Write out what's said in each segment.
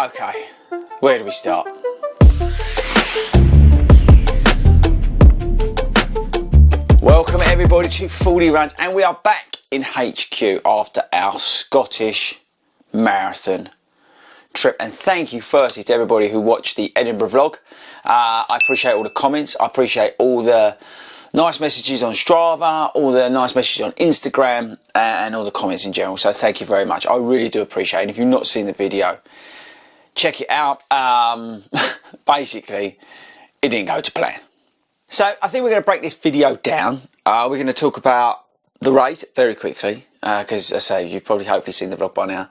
Okay, where do we start? Welcome everybody to 40 Runs, and we are back in HQ after our Scottish Marathon trip. And thank you firstly to everybody who watched the Edinburgh vlog. I appreciate all the comments, I appreciate all the nice messages on Strava, all the nice messages on Instagram, and all the comments in general. So thank you very much, I really do appreciate it. And if you've not seen the video, check it out. Basically, it didn't go to plan. So I think we're going to break this video down. We're going to talk about the race very quickly, because as I say, you've probably hopefully seen the vlog by now.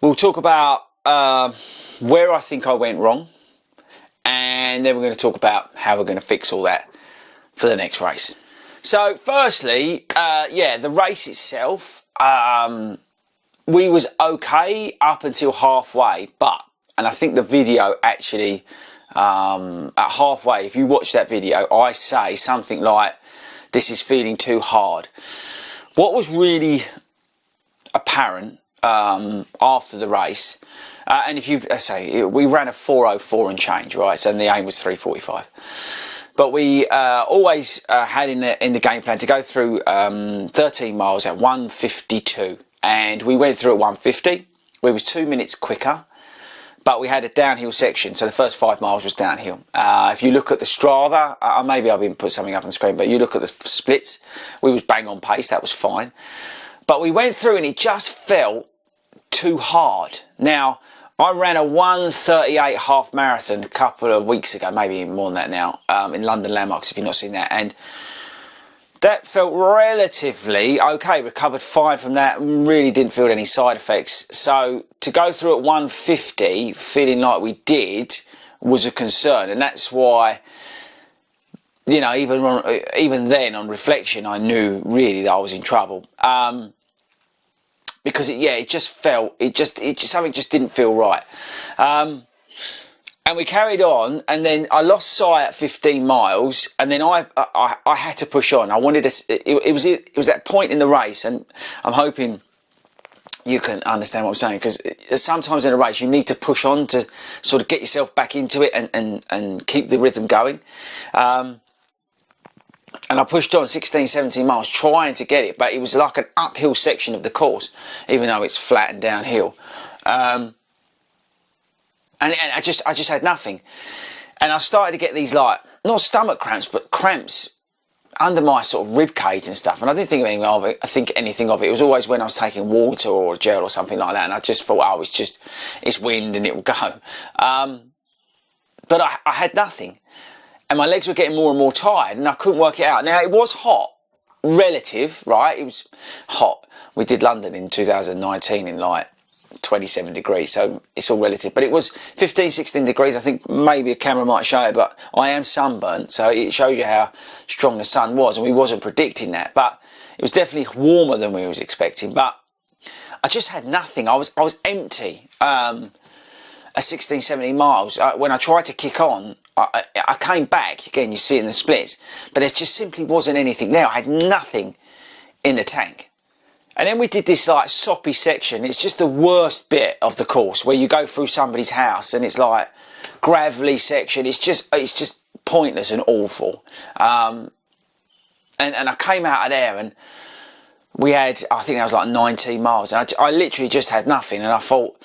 We'll talk about where I think I went wrong, and then we're going to talk about how we're going to fix all that for the next race. So firstly, yeah, the race itself, we was okay up until halfway, and I think the video actually, at halfway, if you watch that video, I say something like, this is feeling too hard. What was really apparent after the race, and if you say, we ran a 4:04 and change, right? So the aim was 3:45. But we always had in the game plan to go through 13 miles at 1:52, and we went through at 1:50. We was 2 minutes quicker, but we had a downhill section, so the first 5 miles was downhill. If you look at the Strava, maybe I've even put something up on the screen, but you look at the splits, we was bang on pace, that was fine. But we went through and it just felt too hard. Now, I ran a 1:38 half marathon a couple of weeks ago, maybe even more than that now, in London Landmarks, if you've not seen that, and that felt relatively okay. Recovered fine from that, really didn't feel any side effects. So to go through at 1:50 feeling like we did was a concern, and that's why, you know, even then on reflection, I knew really that I was in trouble. Because it just felt, something just didn't feel right. And we carried on, and then I lost sight at 15 miles, and then I had to push on. I wanted to, it was that point in the race, and I'm hoping you can understand what I'm saying, because sometimes in a race you need to push on to sort of get yourself back into it and keep the rhythm going. And I pushed on 16, 17 miles trying to get it, but it was like an uphill section of the course, even though it's flat and downhill. And I just had nothing. And I started to get these, like, not stomach cramps, but cramps under my sort of rib cage and stuff. And I didn't think anything of it. It was always when I was taking water or a gel or something like that. And I just thought, oh, it's wind and it will go. But I had nothing. And my legs were getting more and more tired, and I couldn't work it out. Now, it was hot, relative, right? It was hot. We did London in 2019 in like 27 degrees, so it's all relative. But it was 15, 16 degrees. I think maybe a camera might show it, but I am sunburnt, so it shows you how strong the sun was, and we wasn't predicting that. But it was definitely warmer than we was expecting. But I just had nothing. I was empty. At 16, 17 miles, when I tried to kick on, I came back, again you see it in the splits, but there just simply wasn't anything there. I had nothing in the tank. And then we did this like soppy section. It's just the worst bit of the course, where you go through somebody's house and it's like gravelly section. It's just pointless and awful. And I came out of there, and we had, I think that was like 19 miles, and I literally just had nothing. And I thought,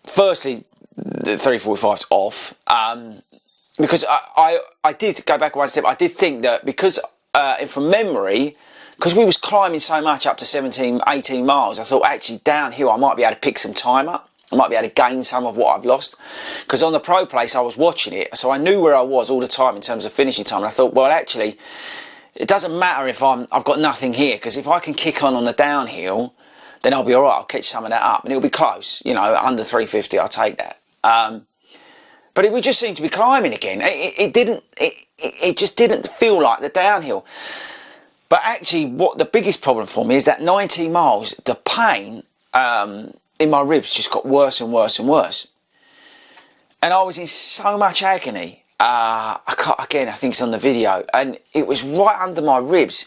firstly, the 3:45's off, because I did go back one step. I did think that because from memory, because we was climbing so much up to 17, 18 miles, I thought actually downhill I might be able to pick some time up. I might be able to gain some of what I've lost, because on the pro place I was watching it, so I knew where I was all the time in terms of finishing time. And I thought, well, actually, it doesn't matter if I've got nothing here, because if I can kick on the downhill, then I'll be all right. I'll catch some of that up, and it'll be close. You know, under 3:50, I'll take that. But it would just seem to be climbing again. It just didn't feel like the downhill. But actually, what the biggest problem for me is that 19 miles, the pain in my ribs just got worse and worse and worse. And I was in so much agony. I think it's on the video, and it was right under my ribs.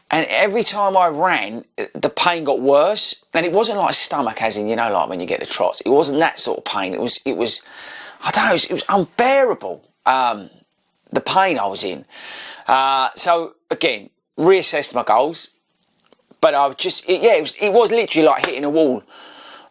And every time I ran, the pain got worse. And it wasn't like stomach, as in, you know, like when you get the trots. It wasn't that sort of pain. It was, I don't know, it was unbearable, the pain I was in. So, again, reassessed my goals. But I was just, it was literally like hitting a wall.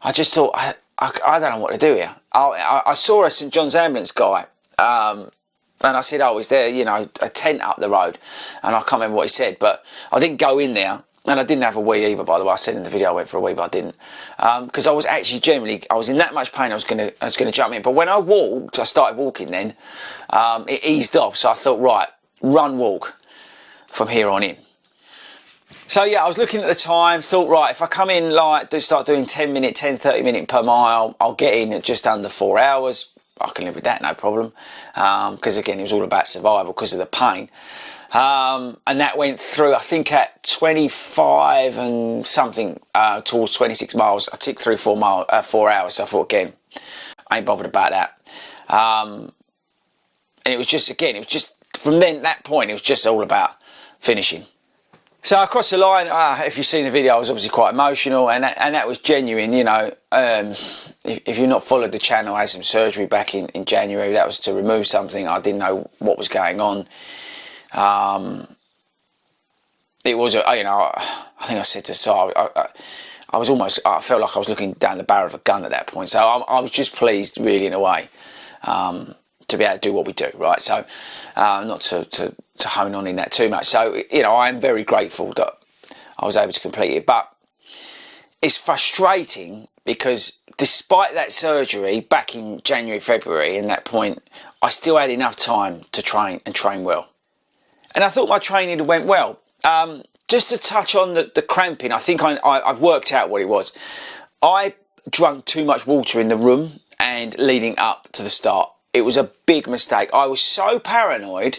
I just thought, I don't know what to do here. I saw a St John's Ambulance guy. And I said, oh, is there, you know, a tent up the road? And I can't remember what he said, but I didn't go in there. And I didn't have a wee either, by the way. I said in the video I went for a wee, but I didn't. Because I was actually I was in that much pain, I was gonna jump in. But when I walked, I started walking then, it eased off. So I thought, right, run, walk from here on in. So yeah, I was looking at the time, thought, right, if I come in like, start doing 30 minute per mile, I'll get in at just under 4 hours. I can live with that, no problem. Because again, it was all about survival because of the pain. And that went through, I think at 25 and something, towards 26 miles. I took 4 hours. So I thought, again, I ain't bothered about that. And it was just, again, from then, that point, it was just all about finishing. So I crossed the line. If you've seen the video, I was obviously quite emotional, and that was genuine. You know, if you've not followed the channel, I had some surgery back in January. That was to remove something. I didn't know what was going on. It was, you know, I think I said to Sarah, I was almost, I felt like I was looking down the barrel of a gun at that point. So I was just pleased, really, in a way, to be able to do what we do, right? So, not to hone on in that too much. So, you know, I am very grateful that I was able to complete it. But it's frustrating because despite that surgery back in January, February, and that point, I still had enough time to train and train well. And I thought my training went well. Just to touch on the cramping, I think I've worked out what it was. I drank too much water in the room and leading up to the start. It was a big mistake. I was so paranoid.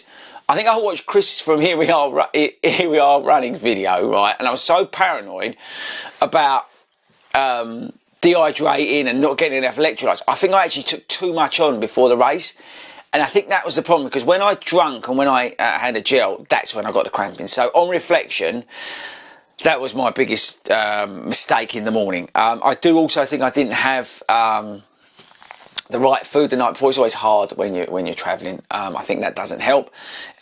I think I watched Chris from Here We Are Running video, right? And I was so paranoid about dehydrating and not getting enough electrolytes. I think I actually took too much on before the race. And I think that was the problem, because when I drank and when I had a gel, that's when I got the cramping. So on reflection, that was my biggest mistake in the morning. I do also think I didn't have the right food the night before. It's always hard when you're travelling. I think that doesn't help.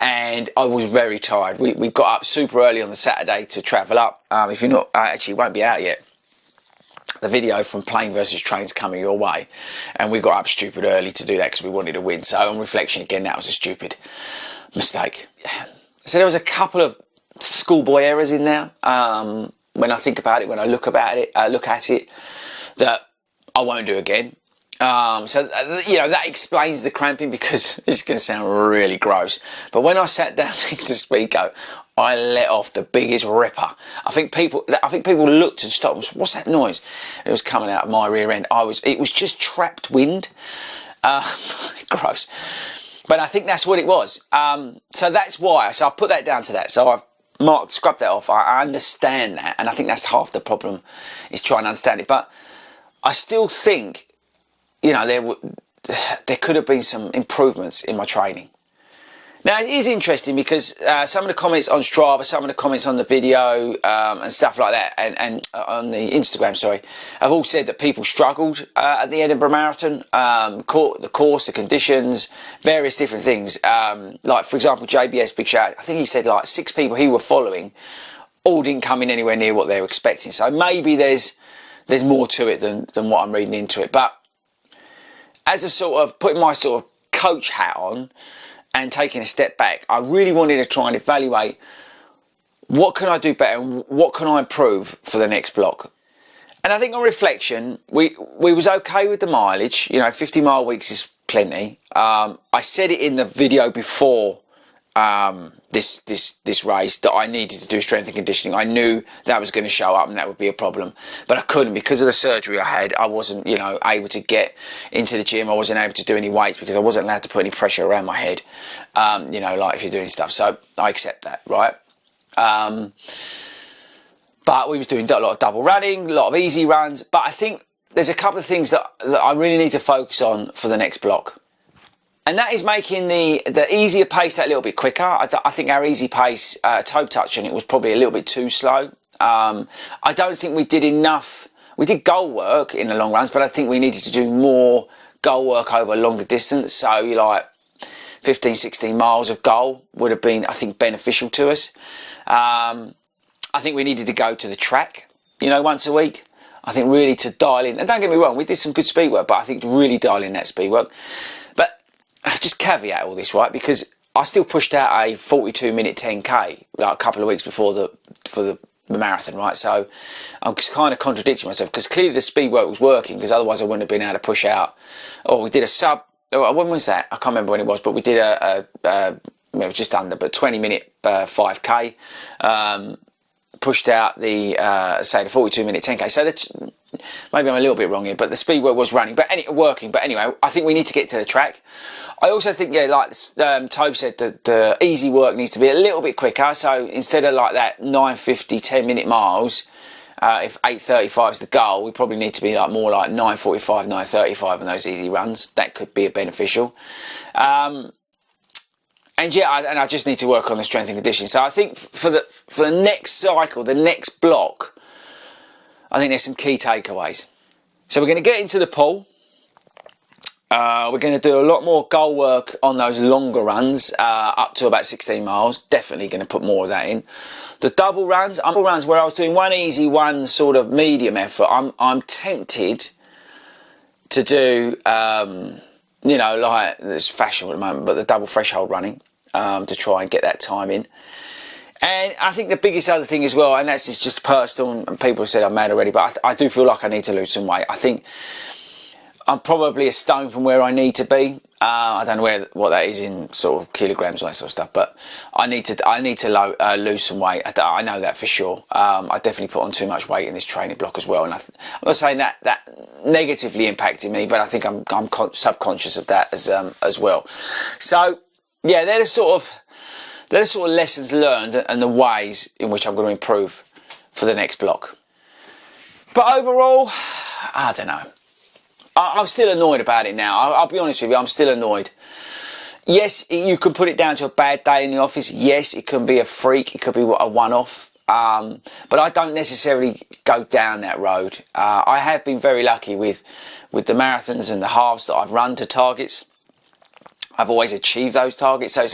And I was very tired. We got up super early on the Saturday to travel up. If you're not, actually it won't be out yet. The video from Plane versus Train's coming your way, and we got up stupid early to do that because we wanted to win. So on reflection, again, that was a stupid mistake. So there was a couple of schoolboy errors in there. When I think about it, when I look at it, that I won't do again. So you know, that explains the cramping, because this is going to sound really gross, but when I sat down next to Speaco, I let off the biggest ripper. I think people looked and stopped and said, what's that noise? It was coming out of my rear end. It was just trapped wind. Gross. But I think that's what it was. So that's why. So I put that down to that. So I've scrubbed that off. I understand that. And I think that's half the problem, is trying to understand it. But I still think, you know, there could have been some improvements in my training. Now, it is interesting because some of the comments on Strava, some of the comments on the video and stuff like that, and on the Instagram, sorry, have all said that people struggled at the Edinburgh Marathon, the course, the conditions, various different things. Like, for example, JBS, big shout out, I think he said like 6 people he were following all didn't come in anywhere near what they were expecting. So maybe there's more to it than what I'm reading into it. But as a sort of, putting my sort of coach hat on, and taking a step back, I really wanted to try and evaluate what can I do better and what can I improve for the next block. And I think on reflection, we was okay with the mileage. You know, 50 mile weeks is plenty. I said it in the video before this race that I needed to do strength and conditioning. I knew that was going to show up and that would be a problem, but I couldn't because of the surgery I had. I wasn't, you know, able to get into the gym. I wasn't able to do any weights because I wasn't allowed to put any pressure around my head, you know, like if you're doing stuff. So I accept that, right? But we was doing a lot of double running, a lot of easy runs. But I think there's a couple of things that I really need to focus on for the next block. And that is making the easier pace that little bit quicker. I think our easy pace toe touch on it was probably a little bit too slow. I don't think we did enough. We did goal work in the long runs, but I think we needed to do more goal work over a longer distance. So you like 15, 16 miles of goal would have been, I think, beneficial to us. I think we needed to go to the track, you know, once a week. I think really to dial in, and don't get me wrong, we did some good speed work, but I think to really dial in that speed work. But just caveat all this, right? Because I still pushed out a 42-minute 10K like a couple of weeks before the marathon, right? So I'm just kind of contradicting myself, because clearly the speed work was working, because otherwise I wouldn't have been able to push out. Oh, we did a sub. When was that? I can't remember when it was, but we did it was just under, but 20-minute 5K. Pushed out the say the 42-minute 10K. So maybe I'm a little bit wrong here, but the speed work was running, but working. But anyway, I think we need to get to the track. I also think, yeah, like Tobe said, that the easy work needs to be a little bit quicker. So instead of like that 9:50 10-minute miles, if 8:35 is the goal, we probably need to be like more like 9:45, 9:35 on those easy runs. That could be beneficial. And yeah, I just need to work on the strength and conditioning. So I think for the next cycle, the next block, I think there's some key takeaways. So we're going to get into the pool. We're going to do a lot more goal work on those longer runs, up to about 16 miles. Definitely going to put more of that in. The double runs where I was doing one easy, one sort of medium effort. I'm tempted to do, you know, like it's fashionable at the moment, but the double threshold running, to try and get that time in. And I think the biggest other thing as well, and that's just personal, and people have said I'm mad already, but I do feel like I need to lose some weight. I think I'm probably a stone from where I need to be. I don't know what that is in sort of kilograms and that sort of stuff, but I need to lose some weight. I know that for sure. I definitely put on too much weight in this training block as well, and I'm not saying that negatively impacted me, but I think I'm subconscious of that as well. So yeah, they're the sort of lessons learned and the ways in which I'm going to improve for the next block. But overall, I don't know. I'm still annoyed about it now. I'll be honest with you, I'm still annoyed. Yes, you can put it down to a bad day in the office. Yes, it can be a freak. It could be a one-off. But I don't necessarily go down that road. I have been very lucky with the marathons and the halves that I've run to targets. I've always achieved those targets. So it's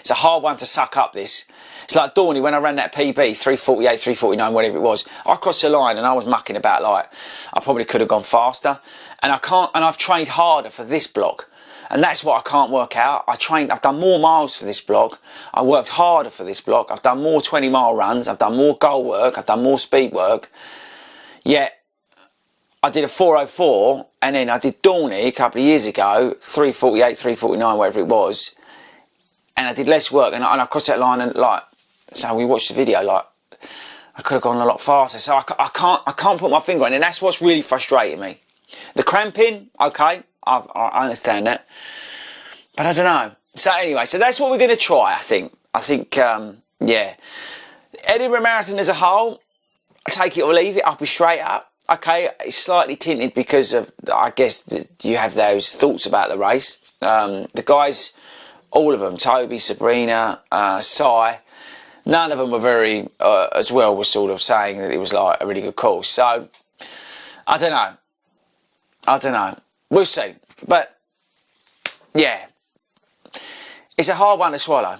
a hard one to suck up this. It's like Dorney, when I ran that PB, 3:48, 3:49, whatever it was, I crossed the line and I was mucking about like I probably could have gone faster. And I've trained harder for this block. And that's what I can't work out. I've done more miles for this block. I worked harder for this block. I've done more 20-mile runs. I've done more goal work. I've done more speed work. Yet I did a 4:04, and then I did Dorney a couple of years ago, 3:48, 3:49, whatever it was. And I did less work, and I crossed that line, and like, so we watched the video, like, I could have gone a lot faster. So I can't put my finger on it, and that's what's really frustrating me. The cramping, okay, I understand that, but I don't know. So anyway, so that's what we're going to try, I think. Yeah. Edinburgh Marathon as a whole, take it or leave it, I'll be straight up. Okay, it's slightly tinted because of, I guess, you have those thoughts about the race. The guys, all of them, Toby, Sabrina, Sai, none of them were very, as well, were sort of saying that it was like a really good course. So, I don't know. We'll see. But, yeah, it's a hard one to swallow.